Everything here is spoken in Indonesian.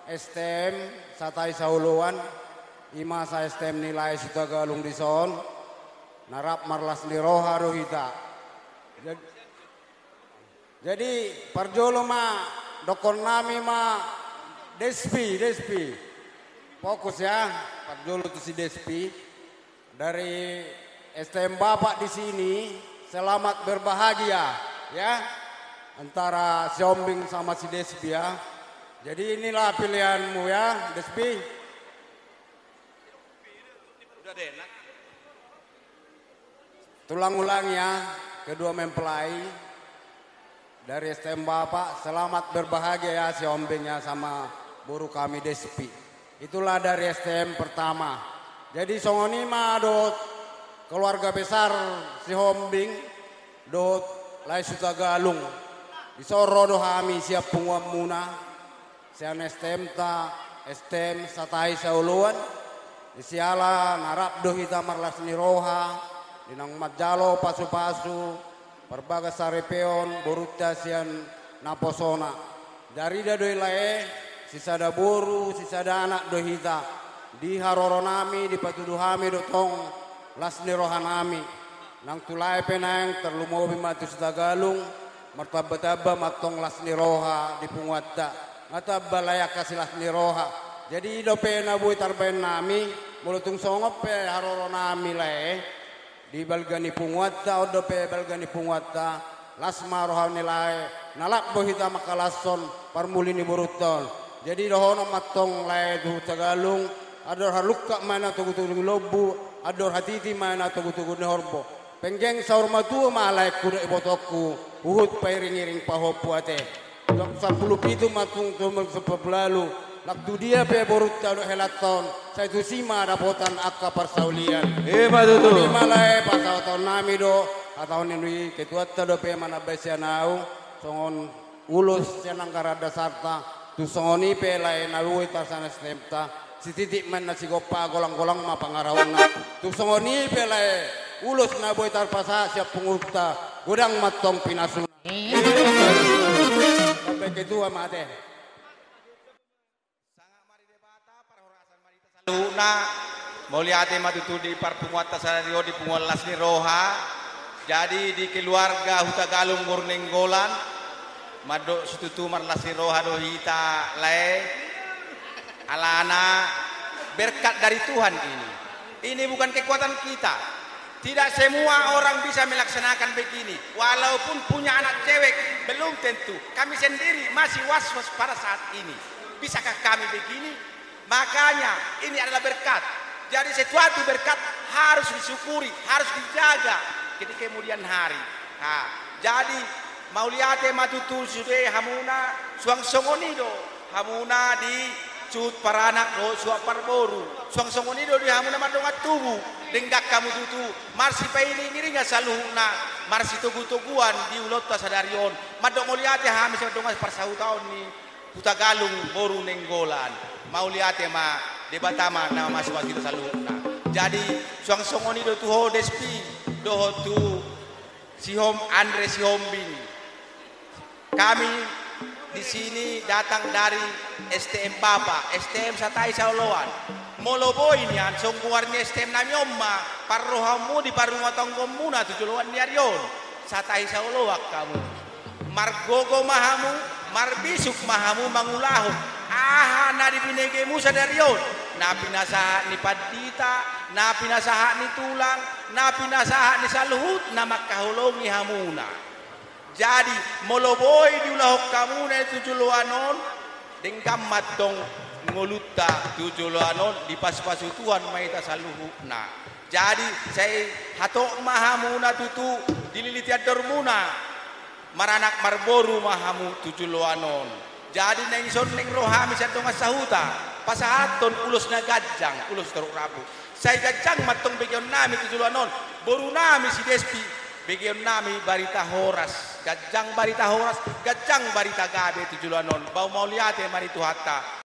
STM satai sauluan ima sa STM nilai sudah galung di son narap marlas di roha rohita. Jadi parjolo ma dokon nami ma Despi fokus ya parjolo tu si Despi dari STM Bapak di sini. Selamat berbahagia ya antara si Ombing sama si Despi ya. Jadi inilah pilihanmu ya Despi. Udah deh, nak. Tulang ulang ya kedua mempelai dari STM Bapak. Selamat berbahagia ya si Ombing ya sama buru kami Despi. Itulah dari STM pertama. Jadi songonima dot keluarga besar si Ombing dot lai suta galung. Disoro do kami siap penguam muna. Sian STM ta STM satai sauluan. Isiala narap do hita marlas ni roha. Dinang majalo pasu-pasu. Perbagas sarepeon borutta sian naposona. Dari da doi lae sisa da boru sisa da anak do hita. Di haroro nami di patudu kami do tong las ni roha nami. Nang tulai penang terlumobi matus tagalung. Martabba matong las ni roha di punguatta. Ngatabba layak kasih las ni roha. Jadi do pena bui tarben nami. Mulutung songop pe haroro nami lae. Di balgani punguatta o do pe balgani punguatta. Las maroha nilai. Nalak bohita makalason parmulini burutol. Jadi dohono matong lae du tagalung. Ador halukka mana tugu-tugu lobu. Ador hatiti mana tugu-tugu nehorbo. Penggeng saur matu malai kuda ibotoku. Uhut pairing-iring pahopu ate. Dok 10 itu matung tumel sepeblalu. Laktu dia pe borutta do helaton. Saya tu sima dapotan akka parsaulian. Matutu. Kami malai pasauton nami do. Atau nini ketuatta do pe mana besianau. Songon ulus senang karada sarta. Tu songoni pe lain alui tarsana stemta. Si titik man nasi gopa golang-golang ma pangarawna. Tu songoni pe lain ulus na boy tarpasa siap pengurta. Gudang matong pinasuna. Sampai ketua mate. Luna moliate matutu di parpunguata sanario di pungualas ni roha. Jadi di keluarga Hutagalung Gurnenggolan madok sututu marlas ni roha dohita lae alana berkat dari Tuhan ini. Ini bukan kekuatan kita. Tidak semua orang bisa melaksanakan begini. Walaupun punya anak cewek belum tentu. Kami sendiri masih was-was pada saat ini. Bisakah kami begini? Makanya ini adalah berkat. Jadi sesuatu berkat harus disyukuri, harus dijaga di kemudian hari. Nah, jadi mauliate matutul sude hamuna suang songonido hamuna di cut paranak do suap parboru suang songonido di hamuna madongat tubu denggak kamu tutu marsi paini ngiringa saluhna marsi tugu-tuguan di ulot sadarion madong mauliate hamis madongas parsautaon ni Hutagalung boru nenggolan mauliate ma debatama nama maswa kita saluhna. Jadi suang songoni do tu ho Despi do ho tu Sihom Andre Sihombing. Kami di sini datang dari STM Bapak, STM Satai Sauluan. Moloboy niyan songkuarnya STM Namyomma, parrohamu di parungatong komuna tujuluan niaryon. Satai Sauluak kamu. Margogo mahamu, marbisuk mahamu mangulahon. Aha na di binegemu sadarion. Na pinasaha ni padita, na pinasaha ni tulang, na pinasaha ni saluhut na makahulongi hamuna. Jadi moloboy diulahok kamu na tujuluanon dengkam matong ngolutta tujuluanon di pas-pasu Tuhan maita saluhukna. Jadi saya hatok mahamuna tutu dililiti adormuna maranak marboru mahamu tujuluanon. Jadi neng son neng rohami sa tunga sahuta pasahaton ulos na gajang ulos teruk rabu. Saya gajang matong begyon nami tujuluanon boru nami si Despi begyon nami barita horas gajang barita horas gajang barita gabe tujuluanon bau mauliate maritu hatta